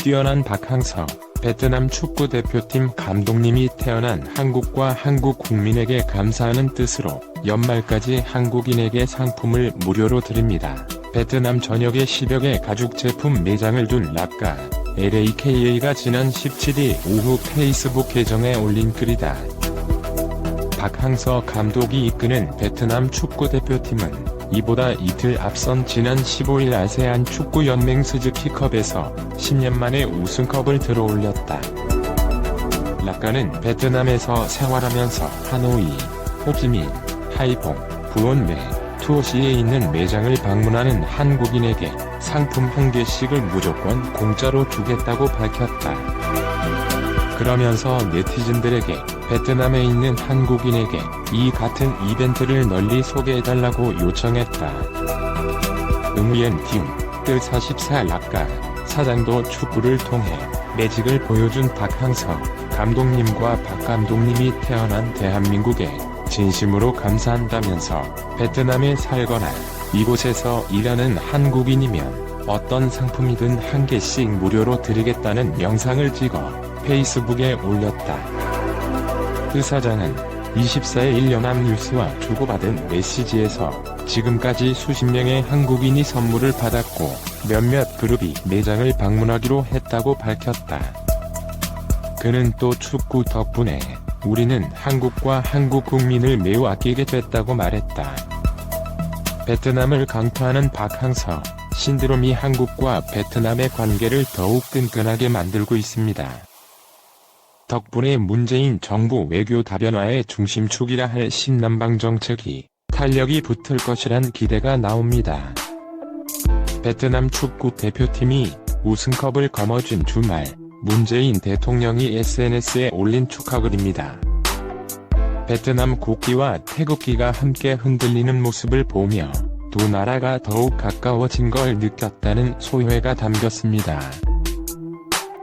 뛰어난 박항서, 베트남 축구 대표팀 감독님이 태어난 한국과 한국 국민에게 감사하는 뜻으로 연말까지 한국인에게 상품을 무료로 드립니다. 베트남 전역에 10여 개 가죽 제품 매장을 둔 랍가 LAKA가 지난 17일 오후 페이스북 계정에 올린 글이다. 박항서 감독이 이끄는 베트남 축구 대표팀은 이보다 이틀 앞선 지난 15일 아세안 축구연맹 스즈키컵에서 10년 만에 우승컵을 들어올렸다. 랍가는 베트남에서 생활하면서 하노이, 호치민, 하이퐁, 부ôn 매, 투어시에 있는 매장을 방문하는 한국인에게 상품 한 개씩을 무조건 공짜로 주겠다고 밝혔다. 그러면서 네티즌들에게 베트남에 있는 한국인에게 이 같은 이벤트를 널리 소개해달라고 요청했다. 응위엔 팀, 뜰44 랍가 사장도 축구를 통해 매직을 보여준 박항서 감독님과 박 감독님이 태어난 대한민국에 진심으로 감사한다면서 베트남에 살거나 이곳에서 일하는 한국인이면 어떤 상품이든 한 개씩 무료로 드리겠다는 영상을 찍어 페이스북에 올렸다. 그 사장은 24일 연합뉴스와 주고받은 메시지에서 지금까지 수십 명의 한국인이 선물을 받았고 몇몇 그룹이 매장을 방문하기로 했다고 밝혔다. 그는 또 축구 덕분에 우리는 한국과 한국 국민을 매우 아끼게 됐다고 말했다. 베트남을 강타하는 박항서 신드롬이 한국과 베트남의 관계를 더욱 끈끈하게 만들고 있습니다. 덕분에 문재인 정부 외교 다변화의 중심축이라 할 신남방 정책이 탄력이 붙을 것이란 기대가 나옵니다. 베트남 축구 대표팀이 우승컵을 거머쥔 주말, 문재인 대통령이 SNS에 올린 축하글입니다. 베트남 국기와 태극기가 함께 흔들리는 모습을 보며 두 나라가 더욱 가까워진 걸 느꼈다는 소회가 담겼습니다.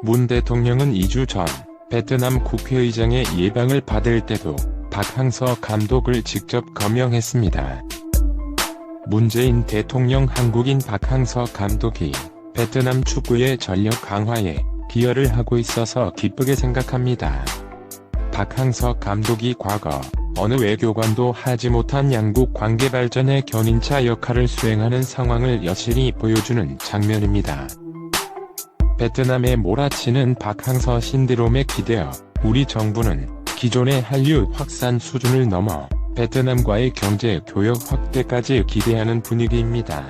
문 대통령은 2주 전 베트남 국회의장의 예방을 받을 때도 박항서 감독을 직접 거명했습니다. 문재인 대통령 한국인 박항서 감독이 베트남 축구의 전력 강화에 기여를 하고 있어서 기쁘게 생각합니다. 박항서 감독이 과거 어느 외교관도 하지 못한 양국 관계 발전의 견인차 역할을 수행하는 상황을 여실히 보여주는 장면입니다. 베트남에 몰아치는 박항서 신드롬에 기대어 우리 정부는 기존의 한류 확산 수준을 넘어 베트남과의 경제 교역 확대까지 기대하는 분위기입니다.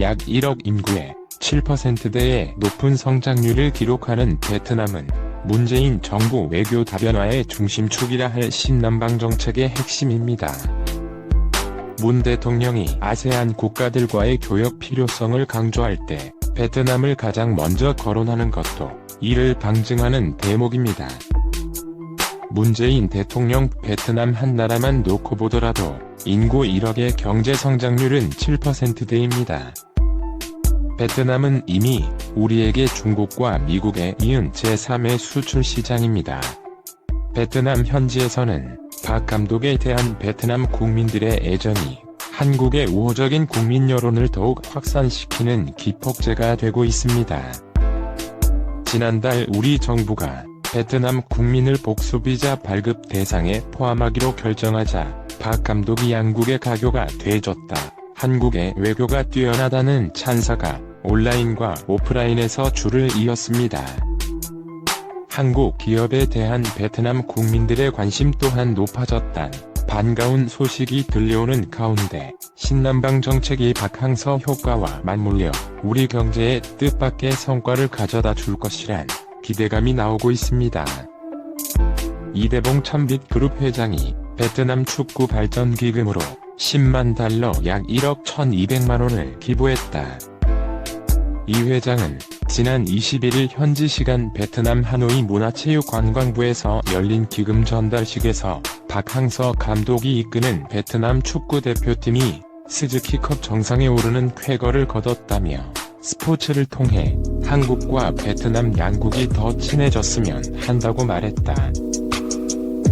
약 1억 인구의 7%대의 높은 성장률을 기록하는 베트남은 문재인 정부 외교 다변화의 중심축이라 할 신남방 정책의 핵심입니다. 문 대통령이 아세안 국가들과의 교역 필요성을 강조할 때 베트남을 가장 먼저 거론하는 것도 이를 방증하는 대목입니다. 문재인 대통령 베트남 한 나라만 놓고 보더라도 인구 1억의 경제 성장률은 7%대입니다. 베트남은 이미 우리에게 중국과 미국에 이은 제3의 수출 시장입니다. 베트남 현지에서는 박 감독에 대한 베트남 국민들의 애정이 한국의 우호적인 국민 여론을 더욱 확산시키는 기폭제가 되고 있습니다. 지난달 우리 정부가 베트남 국민을 복수비자 발급 대상에 포함하기로 결정하자 박 감독이 양국의 가교가 돼줬다. 한국의 외교가 뛰어나다는 찬사가 온라인과 오프라인에서 줄을 이었습니다. 한국 기업에 대한 베트남 국민들의 관심 또한 높아졌단 반가운 소식이 들려오는 가운데 신남방 정책이 박항서 효과와 맞물려 우리 경제에 뜻밖의 성과를 가져다 줄 것이란 기대감이 나오고 있습니다. 이대봉 천빛그룹 회장이 베트남 축구 발전 기금으로 10만 달러 약 1억 1200만 원을 기부했다. 이 회장은 지난 21일 현지 시간 베트남 하노이 문화체육관광부에서 열린 기금 전달식에서 박항서 감독이 이끄는 베트남 축구 대표팀이 스즈키컵 정상에 오르는 쾌거를 거뒀다며 스포츠를 통해 한국과 베트남 양국이 더 친해졌으면 한다고 말했다.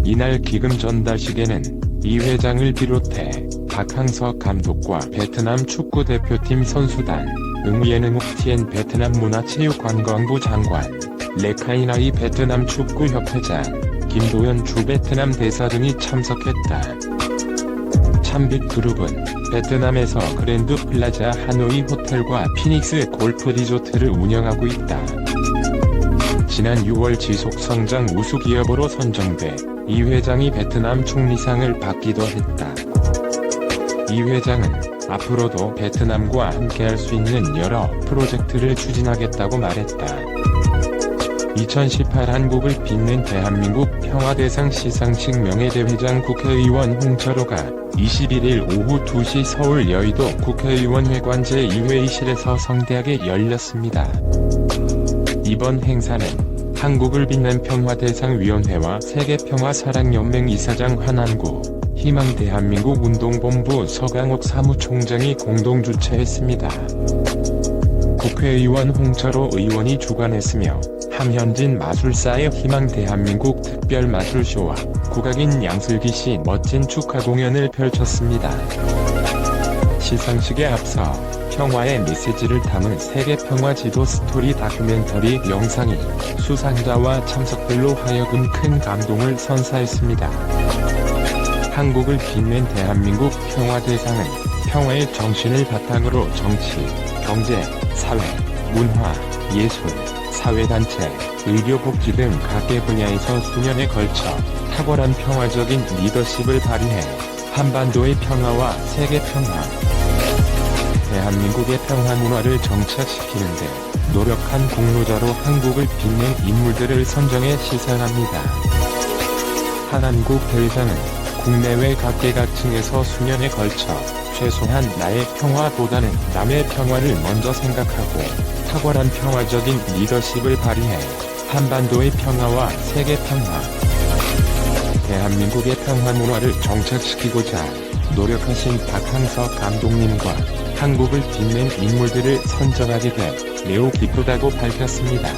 이날 기금 전달식에는 이 회장을 비롯해 박항서 감독과 베트남 축구 대표팀 선수단, 응우옌 옥티엔 베트남 문화체육관광부 장관, 레카이나이 베트남 축구협회장, 김도연 주 베트남 대사 등이 참석했다. 참빛그룹은 베트남에서 그랜드 플라자 하노이 호텔과 피닉스 골프 리조트를 운영하고 있다. 지난 6월 지속성장 우수기업으로 선정돼 이 회장이 베트남 총리상을 받기도 했다. 이 회장은 앞으로도 베트남과 함께할 수 있는 여러 프로젝트를 추진하겠다고 말했다. 2018 한국을 빛낸 대한민국 평화대상 시상식 명예대회장 국회의원 홍철호가 21일 오후 2시 서울 여의도 국회의원회관 제2회의실에서 성대하게 열렸습니다. 이번 행사는 한국을 빛낸 평화대상위원회와 세계평화사랑연맹 이사장 한한구, 희망대한민국 운동본부 서강옥 사무총장이 공동 주최했습니다. 국회의원 홍철호 의원이 주관했으며 함현진 마술사의 희망대한민국 특별마술쇼와 국악인 양슬기씨 멋진 축하 공연을 펼쳤습니다. 시상식에 앞서 평화의 메시지를 담은 세계평화지도 스토리 다큐멘터리 영상이 수상자와 참석들로 하여금 큰 감동을 선사했습니다. 한국을 빛낸 대한민국 평화대상은 평화의 정신을 바탕으로 정치, 경제, 사회, 문화, 예술, 사회단체, 의료복지 등 각계 분야에서 수년에 걸쳐 탁월한 평화적인 리더십을 발휘해 한반도의 평화와 세계 평화, 대한민국의 평화 문화를 정착시키는데 노력한 공로자로 한국을 빛낸 인물들을 선정해 시상합니다. 한한국 대상은 국내외 각계각층에서 수년에 걸쳐 최소한 나의 평화보다는 남의 평화를 먼저 생각하고 탁월한 평화적인 리더십을 발휘해 한반도의 평화와 세계 평화, 대한민국의 평화 문화를 정착시키고자 노력하신 박항서 감독님과 한국을 빛낸 인물들을 선정하게 돼 매우 기쁘다고 밝혔습니다.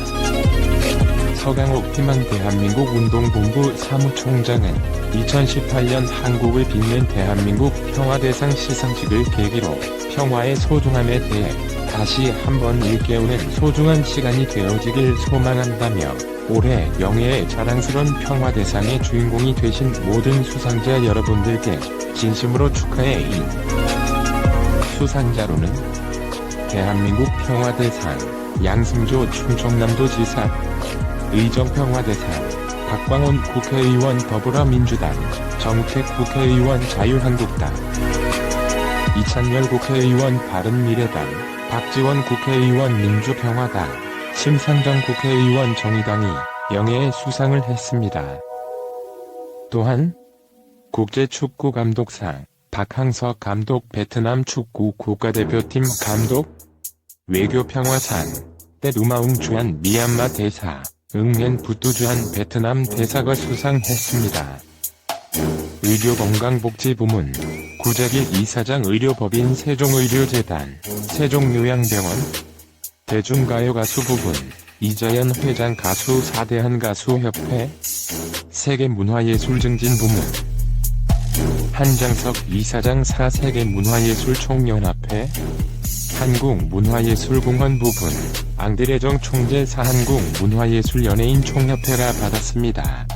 서강옥 희망대한민국 운동본부 사무총장은 2018년 한국을 빛낸 대한민국 평화대상 시상식을 계기로 평화의 소중함에 대해 다시 한번 일깨우는 소중한 시간이 되어지길 소망한다며 올해 명예의 자랑스러운 평화대상의 주인공이 되신 모든 수상자 여러분들께 진심으로 축하해. 이 수상자로는 대한민국 평화대상 양승조 충청남도지사, 의정평화대상 박광온 국회의원 더불어민주당, 정택 국회의원 자유한국당, 이찬열 국회의원 바른미래당, 박지원 국회의원 민주평화당, 심상정 국회의원 정의당이 명예의 수상을 했습니다. 또한 국제축구감독상 박항서 감독 베트남 축구 국가대표팀 감독, 외교평화상 떼두마웅 주한 미얀마 대사, 응엔 부뚜주한 베트남 대사가 수상했습니다. 의료건강복지부문 구자길 이사장, 의료법인 세종의료재단, 세종요양병원, 대중가요가수부분 이자연 회장, 가수 사대한 가수협회, 세계문화예술증진부문 한장석 이사장, 사세계문화예술총연합회, 한국문화예술공헌 부분 앙드레정 총재, 사한국문화예술연예인총협회가 받았습니다.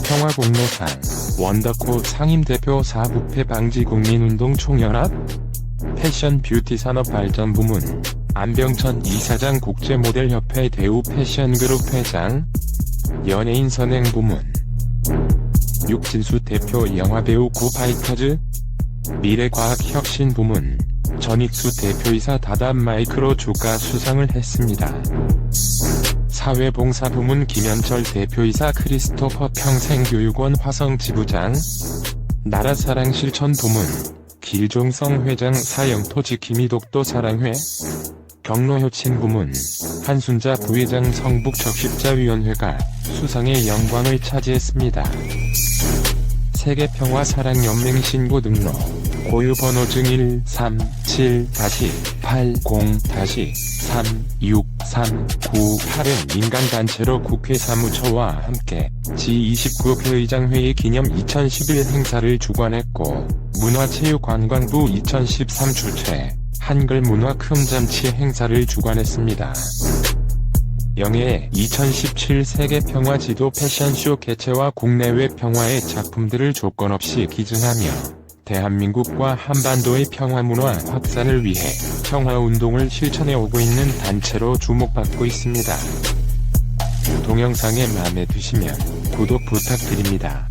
평화공로상 원더코 상임대표, 사부패방지국민운동총연합, 패션뷰티산업발전부문 안병천 이사장, 국제모델협회 대우패션그룹 회장, 연예인선행부문 육진수 대표, 영화배우 구파이터즈, 미래과학혁신부문 전익수 대표이사, 다담마이크로 주가 수상을 했습니다. 사회봉사부문 김현철 대표이사, 크리스토퍼 평생교육원 화성지부장, 나라사랑실천부문 길종성 회장, 사영토지킴이 독도사랑회, 경로효친부문 한순자 부회장, 성북적십자위원회가 수상의 영광을 차지했습니다. 세계평화사랑연맹 신고 등록 고유번호증 137-80-36398은 민간단체로 국회사무처와 함께 지29 회의장회의 기념 2011 행사를 주관했고 문화체육관광부 2013 주최, 한글 문화 큰잔치 행사를 주관했습니다. 영예의 2017 세계평화지도 패션쇼 개최와 국내외 평화의 작품들을 조건 없이 기증하며 대한민국과 한반도의 평화문화 확산을 위해 평화운동을 실천해 오고 있는 단체로 주목받고 있습니다. 동영상에 마음에 드시면 구독 부탁드립니다.